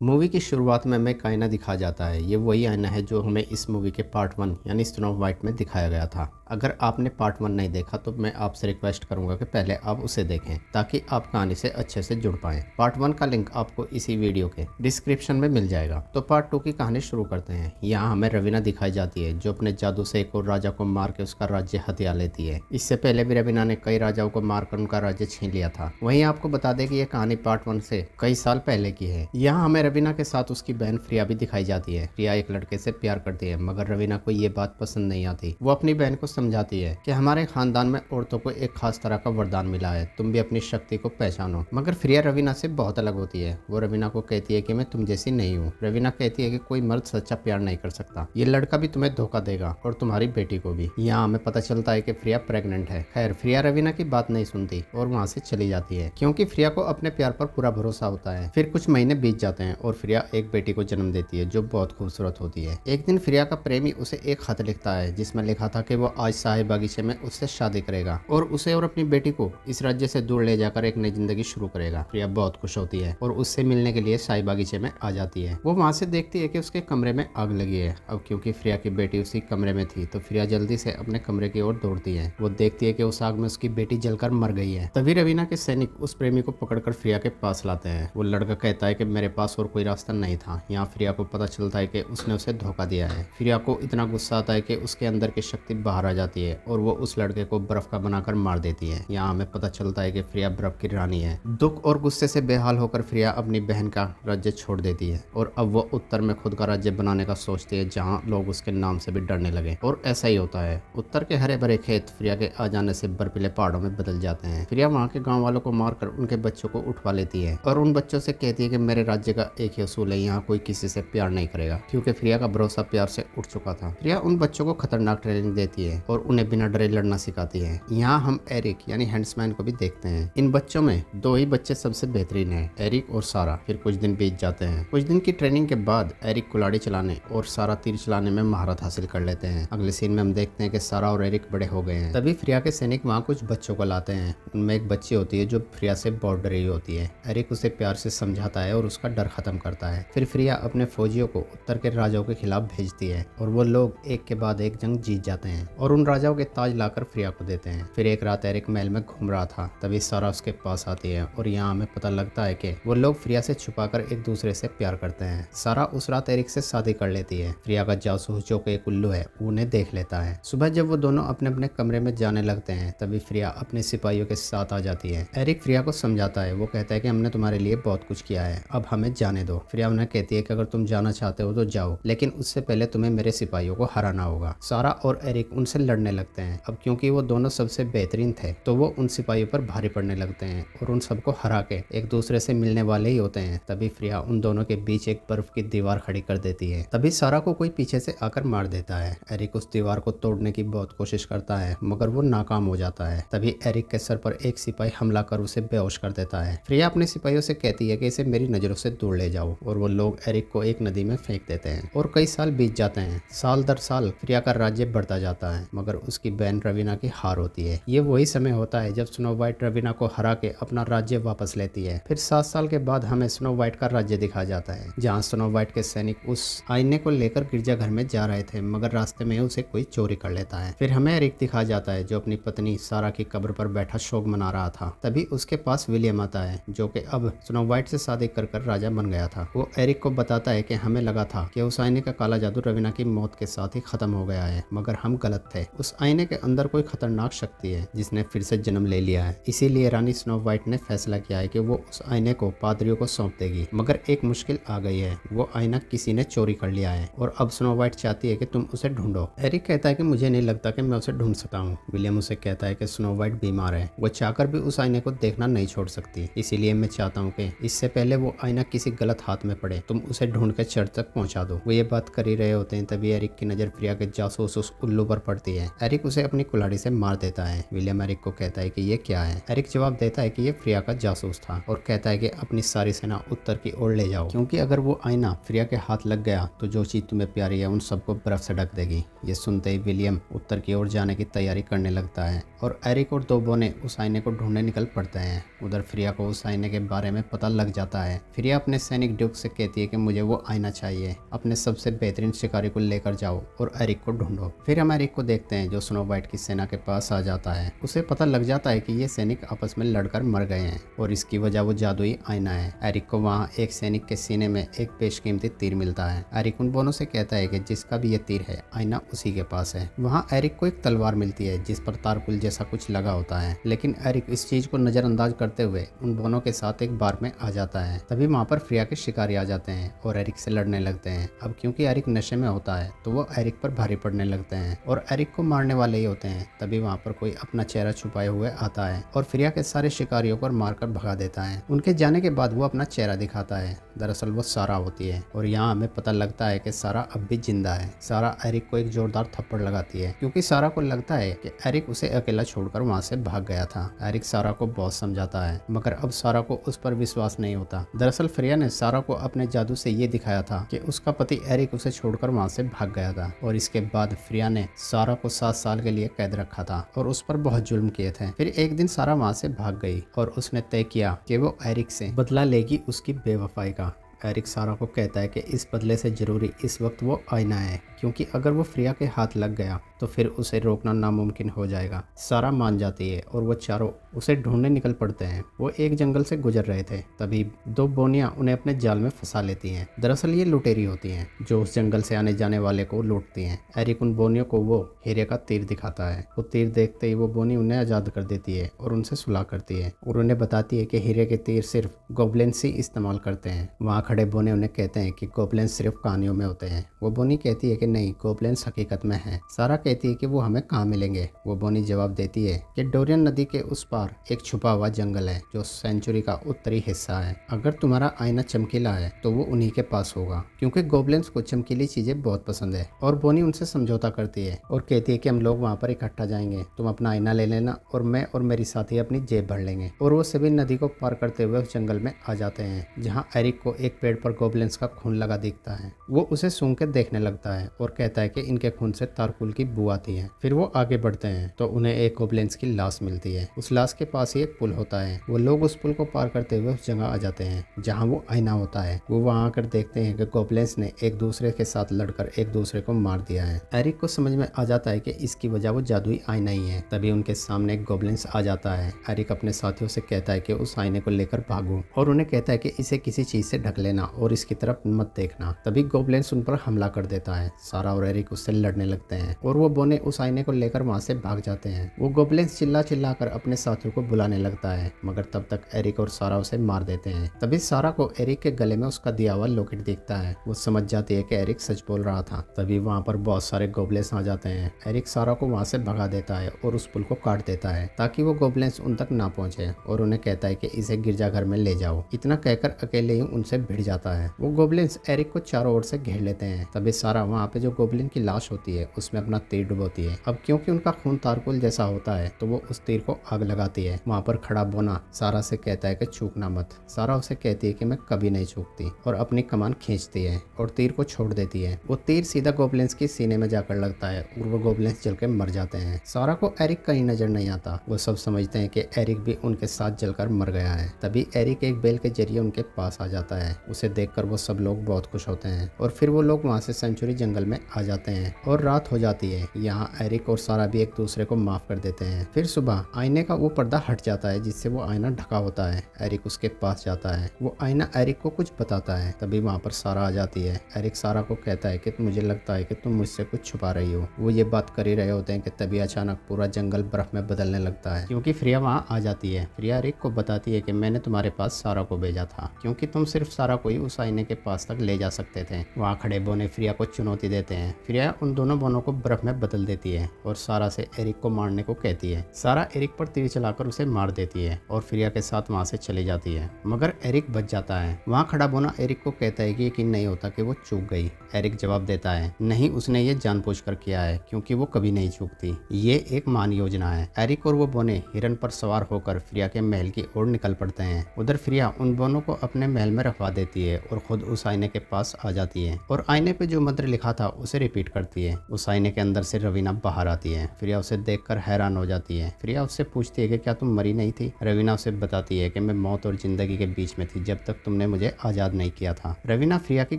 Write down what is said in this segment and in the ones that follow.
Movie की शुरुआत में हमें एक आईना दिखाया जाता है। ये वही आईना है जो हमें इस मूवी के पार्ट 1 यानी स्नो वाइट में दिखाया गया था। अगर आपने पार्ट 1 नहीं देखा तो मैं आपसे रिक्वेस्ट करूंगा कि पहले आप उसे देखें ताकि आप कहानी से अच्छे से जुड़ पाएं। पार्ट 1 का लिंक आपको इसी वीडियो के डिस्क्रिप्शन में मिल जाएगा। तो पार्ट 2 की कहानी शुरू करते हैं। यहाँ हमें रवीना दिखाई जाती है जो अपने जादू से एक और राजा को मार के उसका राज्य हथिया लेती है। इससे पहले भी रवीना ने कई राजाओं को मारकर उनका राज्य छीन लिया था। वहीं आपको बता दें कि यह कहानी पार्ट 1 से कई साल पहले की है। यहाँ हमें रवीना के साथ उसकी बहन फ्रिया भी दिखाई जाती है। फ्रिया एक लड़के से प्यार करती है मगर रवीना को ये बात पसंद नहीं आती। वो अपनी बहन को समझाती है कि हमारे खानदान में औरतों को एक खास तरह का वरदान मिला है, तुम भी अपनी शक्ति को पहचानो। मगर फ्रिया रवीना से बहुत अलग होती है। वो रवीना को कहती है कि मैं तुम जैसी नहीं हूँ। रवीना कहती है कि कोई मर्द सच्चा प्यार नहीं कर सकता, ये लड़का भी तुम्हें धोखा देगा और तुम्हारी बेटी को भी। यहाँ हमें पता चलता है कि फ्रिया प्रेग्नेंट है। खैर फ्रिया रवीना की बात नहीं सुनती और वहाँ से चली जाती है क्योंकि फ्रिया को अपने प्यार पर पूरा भरोसा होता है। फिर कुछ महीने बीत जाते हैं और फ्रिया एक बेटी को जन्म देती है जो बहुत खूबसूरत होती है। एक दिन फ्रिया का प्रेमी उसे एक खत लिखता है जिसमें लिखा था कि वो आज साहिब बागीचे में उससे शादी करेगा और उसे और अपनी बेटी को इस राज्य से दूर ले जाकर एक नई जिंदगी शुरू करेगा। फ्रिया बहुत खुश होती है और उससे मिलने के लिए साहिब बागीचे में आ जाती है। वो वहाँ से देखती है कि उसके कमरे में आग लगी है। अब क्योंकि फ्रिया की बेटी उसी कमरे में थी तो फ्रिया जल्दी से अपने कमरे की ओर दौड़ती है। वो देखती है कि उस आग में उसकी बेटी जलकर मर गई है। तभी रवीना के सैनिक उस प्रेमी को पकड़कर फ्रिया के पास लाते हैं। वो लड़का कहता है कि मेरे पास और कोई रास्ता नहीं था। यहाँ फ्रिया को पता चलता है कि उसने उसे धोखा दिया है। फ्रिया को इतना गुस्सा आता है कि उसके अंदर की शक्ति बाहर आ जाती है और वो उस लड़के को बर्फ का बनाकर मार देती है। यहाँ हमें पता चलता है कि फ्रिया बर्फ की रानी है। दुख और गुस्से से बेहाल होकर फ्रिया अपनी बहन का राज्य छोड़ देती है और अब वो उत्तर में खुद का राज्य बनाने का सोचती है जहाँ लोग उसके नाम से भी डरने लगे। और ऐसा ही होता है। उत्तर के हरे भरे खेत फ्रिया के आ जाने से बर्फीले पहाड़ों में बदल जाते हैं। फ्रिया वहाँ के गाँव वालों को मारकर उनके बच्चों को उठवा लेती है और उन बच्चों से कहती है कि मेरे राज्य का एक ही असूल है, यहाँ कोई किसी से प्यार नहीं करेगा। क्योंकि फ्रिया का भरोसा प्यार से उठ चुका था। फ्रिया उन बच्चों को खतरनाक ट्रेनिंग देती है और उन्हें बिना डरे लड़ना सिखाती है। यहाँ हम एरिक यानी हैंड्समैन को भी देखते हैं। इन बच्चों में दो ही बच्चे सबसे बेहतरीन हैं, एरिक और सारा। फिर कुछ दिन बीत जाते हैं। कुछ दिन की ट्रेनिंग के बाद एरिक कुल्हाड़ी चलाने और सारा तीर चलाने में महारत हासिल कर लेते हैं। अगले सीन में हम देखते हैं कि सारा और एरिक बड़े हो गए हैं। तभी फ्रिया के सैनिक वहाँ कुछ बच्चों को लाते हैं। उनमें एक बच्ची होती है जो फ्रिया से बहुत डरी होती है। एरिक उसे प्यार से समझाता है और उसका डर खत्म करता है। फिर फ्रिया अपने फौजियों को उत्तर के राजाओं के खिलाफ भेजती है और वो लोग एक के बाद एक जंग जीत जाते हैं और उन राजाओं के ताज लाकर फ्रिया को देते हैं। फिर एक रात एरिक महल में घूम रहा था तभी सारा उसके पास आती है और यहाँ हमें पता लगता है कि वो लोग फ्रिया से छुपाकर एक दूसरे से प्यार करते हैं। सारा उस रात एरिक से शादी कर लेती है। फ्रिया का जासूस जो कि एक उल्लू है उन्हें देख लेता है। सुबह जब वो दोनों अपने अपने कमरे में जाने लगते हैं तभी फ्रिया अपने सिपाहियों के साथ आ जाती है। एरिक फ्रिया को समझाता है। वो कहता है कि हमने तुम्हारे लिए बहुत कुछ किया है, अब हमें जाने दो। फ्रिया उन्हें कहती है कि अगर तुम जाना चाहते हो तो जाओ, लेकिन उससे पहले तुम्हें मेरे सिपाहियों को हराना होगा। सारा और एरिक उनसे लड़ने लगते हैं। अब क्योंकि वो दोनों सबसे बेहतरीन थे तो वो उन सिपाहियों पर भारी पड़ने लगते हैं और उन सबको हरा के एक दूसरे से मिलने वाले ही होते हैं। तभी फ्रिया उन दोनों के बीच एक बर्फ की दीवार खड़ी कर देती है। तभी सारा को कोई पीछे से आकर मार देता है। एरिक उस दीवार को तोड़ने की बहुत कोशिश करता है मगर वो नाकाम हो जाता है। तभी एरिक के सर पर एक सिपाही हमला कर उसे बेहोश कर देता है। फ्रिया अपने सिपाहियों से कहती है कि इसे मेरी नजरों से दूर ले जाओ और वो लोग एरिक को एक नदी में फेंक देते हैं। और कई साल बीत जाते हैं। साल दर साल फ्रिया का राज्य बढ़ता जाता है मगर उसकी बहन रवीना की हार होती है। ये वही समय होता है जब स्नो वाइट रवीना को हरा के अपना राज्य वापस लेती है। फिर 7 साल के बाद हमें स्नो वाइट का राज्य दिखाया जाता है जहाँ स्नो वाइट के सैनिक उस आईने को लेकर गिरजाघर में जा रहे थे मगर रास्ते में उसे कोई चोरी कर लेता है। फिर हमें एरिक दिखाया जाता है जो अपनी पत्नी सारा की कब्र पर बैठा शोक मना रहा था। तभी उसके पास विलियम आता है जो कि अब स्नो वाइट से शादी कर राजा बन गया था। वो एरिक को बताता है कि हमें लगा था कि उस आईने का काला जादू रवीना की मौत के साथ ही खत्म हो गया है मगर हम गलत थे। उस आईने के अंदर कोई खतरनाक शक्ति है जिसने फिर से जन्म ले लिया है। इसीलिए रानी स्नो वाइट ने फैसला किया है कि वो उस आईने को पादरियों को सौंप देगी। मगर एक मुश्किल आ गई है, वो आईना किसी ने चोरी कर लिया है और अब स्नो वाइट चाहती है कि तुम उसे ढूंढो। एरिक कहता है कि मुझे नहीं लगता कि मैं उसे ढूंढ सकता हूँ। विलियम उसे कहता है कि स्नो वाइट बीमार है, वो चाहकर भी उस आईने को देखना नहीं छोड़ सकती। इसीलिए मैं चाहता हूँ कि इससे पहले वो आईना किसी गलत हाथ में पड़े तुम उसे ढूंढ कर चर्च तक पहुँचा दो। वो ये बात कर ही रहे होते हैं तभी एरिक की नजर फ्रिया के जासूस उस उल्लू पर पड़ती है। एरिक उसे अपनी कुल्हाड़ी से मार देता है। विलियम एरिक को कहता है कि ये क्या है। एरिक जवाब देता है कि ये फ्रिया का जासूस था और कहता है कि अपनी सारी सेना उत्तर की ओर ले जाओ, क्योंकि अगर वो आईना फ्रिया के हाथ लग गया तो जो चीज तुम्हें प्यारी है उन सबको बर्फ से ढक देगी। ये सुनते ही विलियम उत्तर की ओर जाने की तैयारी करने लगता है और एरिक और दो बोने उस आईने को ढूंढने निकल पड़ते हैं। उधर फ्रिया को उस आईने के बारे में पता लग जाता है। फ्रिया अपने सैनिक ड्यूक से कहती है कि मुझे वो आईना चाहिए, अपने सबसे बेहतरीन शिकारी को लेकर जाओ और एरिक को ढूंढो। फिर हम एरिक को देखते हैं जो स्नो वाइट की सेना के पास आ जाता है। उसे पता लग जाता है कि ये सैनिक आपस में लड़कर मर गए हैं और इसकी वजह वो जादुई आईना है। एरिक को वहाँ एक सैनिक के सीने में एक बेशकीमती तीर मिलता है। एरिक उन बोनों से कहता है कि जिसका भी ये तीर है आईना उसी के पास है। वहाँ एरिक को एक तलवार मिलती है जिस पर तारकुल जैसा कुछ लगा होता है, लेकिन एरिक इस चीज को नजरअंदाज करते हुए उन बोनों के साथ एक बार में आ जाता है। तभी वहाँ पर फ्रिया के शिकारी आ जाते हैं और एरिक से लड़ने लगते हैं। अब क्योंकि एरिक नशे में होता है तो वो एरिक पर भारी पड़ने लगते हैं और एरिक को मारने वाले ही होते हैं। तभी वहाँ पर कोई अपना चेहरा छुपाए हुए आता है और फ्रिया के सारे शिकारियों को मारकर भगा देता है। उनके जाने के बाद वो अपना चेहरा दिखाता है। दरअसल वो सारा होती है और यहाँ हमें पता लगता है कि सारा अब भी जिंदा है। सारा एरिक को एक जोरदार थप्पड़ लगाती है क्योंकि सारा को लगता है कि एरिक उसे अकेला छोड़कर वहाँ से भाग गया था। एरिक सारा को बहुत समझाता है मगर अब सारा को उस पर विश्वास नहीं होता। दरअसल फ्रिया ने सारा को अपने जादू से ये दिखाया था कि उसका पति एरिक उसे छोड़कर वहाँ से भाग गया था और इसके बाद फ्रिया ने सारा को 7 साल के लिए कैद रखा था और उस पर बहुत जुल्म किए थे। फिर एक दिन सारा वहाँ से भाग गई और उसने तय किया कि वो एरिक से बदला लेगी उसकी बेवफाई का। एरिक सारा को कहता है कि इस बदले से जरूरी इस वक्त वो आईना है, क्योंकि अगर वो फ्रिया के हाथ लग गया तो फिर उसे रोकना नामुमकिन हो जाएगा। सारा मान जाती है और वो चारों उसे ढूंढने निकल पड़ते हैं। वो एक जंगल से गुजर रहे थे तभी दो बोनियां उन्हें अपने जाल में फंसा लेती हैं। दरअसल ये लुटेरी होती हैं जो उस जंगल से आने जाने वाले को लूटती हैं। एरिक उन बोनियों को वो हीरे का तीर दिखाता है। वो तीर देखते ही वो बोनी उन्हें आज़ाद कर देती है और उनसे सुलह करती है और उन्हें बताती है कि हीरे के तीर सिर्फ गोब्लिन्स ही इस्तेमाल करते हैं। वहाँ खड़े बोने उन्हें कहते हैं कि गोब्लिन्स सिर्फ कहानियों में होते हैं। वो बोनी कहती है कि नहीं, गोब्लिन्स हकीकत में हैं। सारा कहती है कि वो हमें कहाँ मिलेंगे। वो बोनी जवाब देती है कि डोरियन नदी के उस पार एक छुपा हुआ जंगल है जो सेंचुरी का उत्तरी हिस्सा है। अगर तुम्हारा आईना चमकीला है तो वो उन्हीं के पास होगा, क्योंकि गोब्लिन्स को चमकीली चीजें बहुत पसंद है। और बोनी उनसे समझौता करती है और कहती है कि हम लोग वहाँ पर इकट्ठा जाएंगे, तुम अपना आईना ले लेना और मैं और मेरी साथी अपनी जेब भर लेंगे। और वो सभी नदी को पार करते हुए उस जंगल में आ जाते हैं जहाँ एरिक को एक पेड़ पर गोब्लिन्स का खून लगा दिखता है। वो उसे सूंघ के देखने लगता है और कहता है कि इनके खून से तारकुल की बू आती है। फिर वो आगे बढ़ते हैं तो उन्हें एक गोब्लिन्स की लाश मिलती है। उस लाश के पास ही एक पुल होता है। वो लोग उस पुल को पार करते हुए उस जगह आ जाते हैं जहाँ वो आईना होता है। वो वहाँ आकर देखते हैं कि गोब्लिन्स ने एक दूसरे के साथ लड़कर एक दूसरे को मार दिया है। एरिक को समझ में आ जाता है कि इसकी वजह वो जादुई आईना ही है। तभी उनके सामने एक गोब्लिन्स आ जाता है। एरिक अपने साथियों से कहता है कि उस आईने को लेकर भागो और उन्हें कहता है कि इसे किसी चीज से ढक लेना और इसकी तरफ मत देखना। तभी गोब्लिन्स उन पर हमला कर देता है। सारा और एरिक उससे लड़ने लगते हैं और वो बोने उस आईने को लेकर वहाँ से भाग जाते हैं। वो गोब्लिन्स चिल्ला चिल्ला कर अपने साथियों को बुलाने लगता है मगर तब तक एरिक और सारा उसे मार देते हैं। तभी सारा को एरिक के गले में उसका दिया हुआ लॉकेट दिखता है। वो समझ जाती है कि एरिक सच बोल रहा था। तभी वहाँ पर बहुत सारे गोब्लिन्स आ जाते हैं। एरिक सारा को वहाँ से भगा देता है और उस पुल को काट देता है ताकि वो गोब्लिन्स उन तक ना पहुँचे और उन्हें कहता है कि इसे गिरजाघर में ले जाओ। इतना कहकर अकेले ही उनसे भिड़ जाता है। वो गोब्लिन्स एरिक को चारों ओर से घेर लेते हैं। तभी सारा वहाँ पे जो गोब्लिन की लाश होती है उसमें अपना तीर डुबोती है। अब क्योंकि उनका खून तारकुल जैसा होता है तो वो उस तीर को आग लगाती है। वहाँ पर खड़ा बोना सारा से कहता है कि चूकना मत। सारा उसे कहती है कि मैं कभी नहीं चूकती और अपनी कमान खींचती है और तीर को छोड़ देती है। वो तीर सीधा गोब्लिन्स की सीने में जाकर लगता है और वो गोब्लिन्स जल के मर जाते हैं। सारा को एरिक कहीं नजर नहीं आता। वो सब समझते हैं कि एरिक भी उनके साथ जलकर मर गया है। तभी एरिक एक बेल के जरिए उनके पास आ जाता है। उसे देखकर वो सब लोग बहुत खुश होते हैं और फिर वो लोग वहाँ से सेंचुरी जंगल में आ जाते हैं और रात हो जाती है। यहाँ एरिक और सारा भी एक दूसरे को माफ कर देते हैं। फिर सुबह आईने का वो पर्दा हट जाता है जिससे वो आईना ढका होता है। एरिक उसके पास जाता है। वो आईना एरिक को कुछ बताता है। तभी वहाँ पर सारा आ जाती है। एरिक सारा को कहता है कि मुझे लगता है कि तुम मुझसे कुछ छुपा रही हो। वो ये बात कर ही रहे होते हैं कि तभी अचानक पूरा जंगल बर्फ में बदलने लगता है क्योंकि फ्रिया वहाँ आ जाती है। फ्रिया एरिक को बताती है कि मैंने तुम्हारे पास सारा को भेजा था क्योंकि तुम सिर्फ सारा सारा कोई उस आईने के पास तक ले जा सकते थे। वहाँ खड़े बोने फ्रिया को चुनौती देते हैं। फ्रिया उन दोनों बोनों को बर्फ में बदल देती है और सारा से एरिक को मारने को कहती है। सारा एरिक पर तीर चलाकर उसे मार देती है और फ्रिया के साथ वहाँ से चली जाती है, मगर एरिक बच जाता है। वहाँ खड़ा बोना एरिक को कहता है कि यकीन नहीं होता कि वो चूक गई। एरिक जवाब देता है, नहीं, उसने ये जानबूझकर किया है क्योंकि वो कभी नहीं चूकती। ये एक मान योजना है। एरिक और वो बोने हिरन पर सवार होकर फ्रिया के महल की ओर निकल पड़ते हैं। उधर फ्रिया उन बोनों को अपने महल में रखवा देती है और खुद उस आईने के पास आ जाती है और आईने पे जो मंत्र लिखा था उसे रिपीट करती है। उस आईने के अंदर से रवीना बाहर आती है। फ्रिया उसे देखकर हैरान हो जाती है। फ्रिया उससे पूछती है कि क्या तुम मरी नहीं थी? रवीना उसे बताती है कि मैं मौत और जिंदगी के बीच में थी जब तक तुमने मुझे आजाद नहीं किया था। रवीना फ्रिया की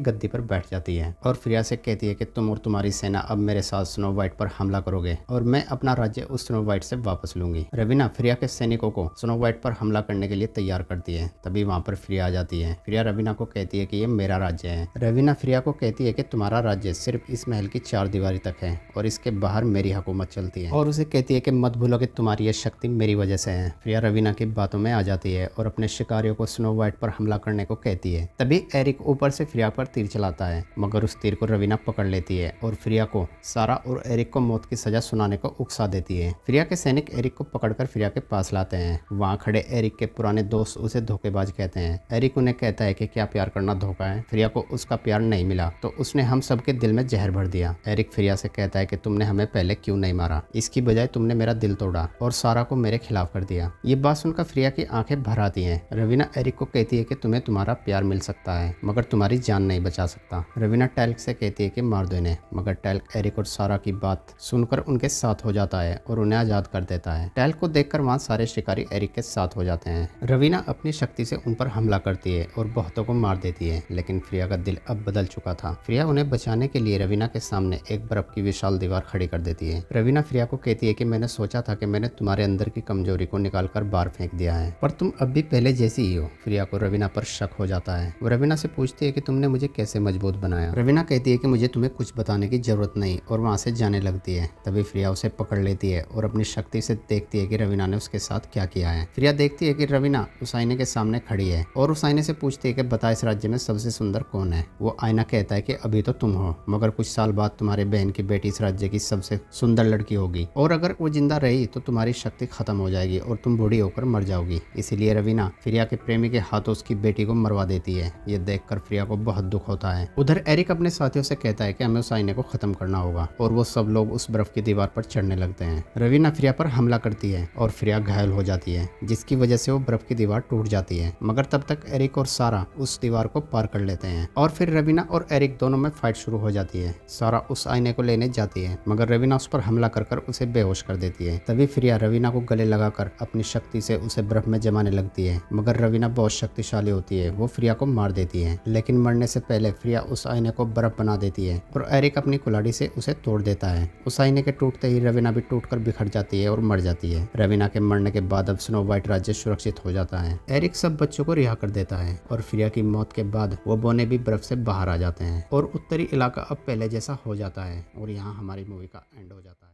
गद्दी पर बैठ जाती है और फ्रिया से कहती है कि तुम और तुम्हारी सेना अब मेरे साथ स्नो वाइट पर हमला करोगे और मैं अपना राज्य उस स्नो वाइट से वापस लूंगी। रवीना फ्रिया के सैनिकों को स्नो वाइट पर हमला करने के लिए तैयार करती है। तभी वहाँ पर फ्रिया आ जाती है। फ्रिया रवीना को कहती है कि ये मेरा राज्य है। रवीना फ्रिया को कहती है कि तुम्हारा राज्य सिर्फ इस महल की 4 दीवारी तक है और इसके बाहर मेरी हुकूमत चलती है, और उसे कहती है कि मत भूलो कि तुम्हारी यह शक्ति मेरी वजह से है। फ्रिया रवीना की बातों में आ जाती है और अपने शिकारियों को स्नो वाइट पर हमला करने को कहती है। तभी एरिक ऊपर से फ्रिया पर तीर चलाता है, मगर उस तीर को रवीना पकड़ लेती है और फ्रिया को, सारा और एरिक को मौत की सजा सुनाने को उकसा देती है। फ्रिया के सैनिक एरिक को पकड़कर फ्रिया के पास लाते हैं। वहाँ खड़े एरिक के पुराने दोस्त उसे धोखेबाज कहते हैं। एरिक उन्हें कहता है कि क्या प्यार करना धोखा है? फ्रिया को उसका प्यार नहीं मिला तो उसने हम सबके दिल में जहर भर दिया। एरिक फ्रिया से कहता है कि तुमने हमें पहले क्यों नहीं मारा? इसकी बजाय तुमने मेरा दिल तोड़ा और सारा को मेरे खिलाफ कर दिया। ये बात सुनकर फ्रिया की आंखें भर आती हैं। रवीना एरिक को कहती है कि तुम्हें तुम्हारा प्यार मिल सकता है मगर तुम्हारी जान नहीं बचा सकता। रवीना टैल्क से कहती है कि मार दो इन्हें, मगर टैल्क एरिक और सारा की बात सुनकर उनके साथ हो जाता है और उन्हें आजाद कर देता है। टैल्क को देखकर वहाँ सारे शिकारी एरिक के साथ हो जाते हैं। रवीना अपनी शक्ति से उन पर हमला करती है और बहुतों को मार देती है, लेकिन फ्रिया का दिल अब बदल चुका था। फ्रिया उन्हें बचाने के लिए रवीना के सामने एक बर्फ की विशाल दीवार खड़ी कर देती है। रवीना फ्रिया को कहती है कि मैंने सोचा था कि मैंने तुम्हारे अंदर की कमजोरी को निकालकर बाहर फेंक दिया है, पर तुम अब भी पहले जैसी ही हो। फ्रिया को रवीना पर शक हो जाता है। वो रवीना से पूछती है कि तुमने मुझे कैसे मजबूत बनाया? रवीना कहती है कि मुझे तुम्हें कुछ बताने की जरूरत नहीं, और वहाँ से जाने लगती है। तभी फ्रिया उसे पकड़ लेती है और अपनी शक्ति से देखती है कि रवीना ने उसके साथ क्या किया है। फ्रिया देखती है कि रवीना उस आईने के सामने खड़ी है और उस आईने से पूछती है कि बता इस राज्य में सबसे सुंदर कौन है? वो आईना कहता है कि अभी तो तुम हो, मगर कुछ साल बाद तुम्हारे बहन की बेटी इस राज्य की सबसे सुंदर लड़की होगी, और अगर वो जिंदा रही तो तुम्हारी शक्ति खत्म हो जाएगी और तुम बूढ़ी होकर मर जाओगी। इसीलिए रवीना फ्रिया के प्रेमी के हाथों उसकी बेटी को मरवा देती है। ये देखकर फ्रिया को बहुत दुख होता है। उधर एरिक अपने साथियों से कहता है कि हमें उस आईने को खत्म करना होगा, और वो सब लोग उस बर्फ की दीवार पर चढ़ने लगते हैं। रवीना फ्रिया पर हमला करती है और फ्रिया घायल हो जाती है, जिसकी वजह से वो बर्फ की दीवार टूट जाती है, मगर तब तक एरिक और सारा उस दीवार को पार कर लेते हैं और फिर रवीना और एरिक दोनों में फाइट शुरू हो जाती है। सारा उस आईने को लेने जाती है, मगर रवीना उस पर हमला कर उसे बेहोश कर देती है। तभी फ्रिया रवीना को गले लगाकर अपनी शक्ति से उसे बर्फ में जमाने लगती है, मगर रवीना बहुत शक्तिशाली होती है। वो फ्रिया को मार देती है, लेकिन मरने से पहले फ्रिया उस आईने को बर्फ बना देती है और एरिक अपनी कुल्हाड़ी से उसे तोड़ देता है। उस आईने के टूटते ही रवीना भी टूटकर बिखर जाती है और मर जाती है। रवीना के मरने के बाद अब स्नो वाइट राज्य सुरक्षित हो जाता है। एरिक सब बच्चों को रिहा कर देता है और फ्रिया की मौत के बाद वो बोने भी बर्फ से बाहर आ जाते हैं और उत्तरी इलाका अब पहले जैसा हो जाता है। और यहाँ हमारी मूवी का एंड हो जाता है।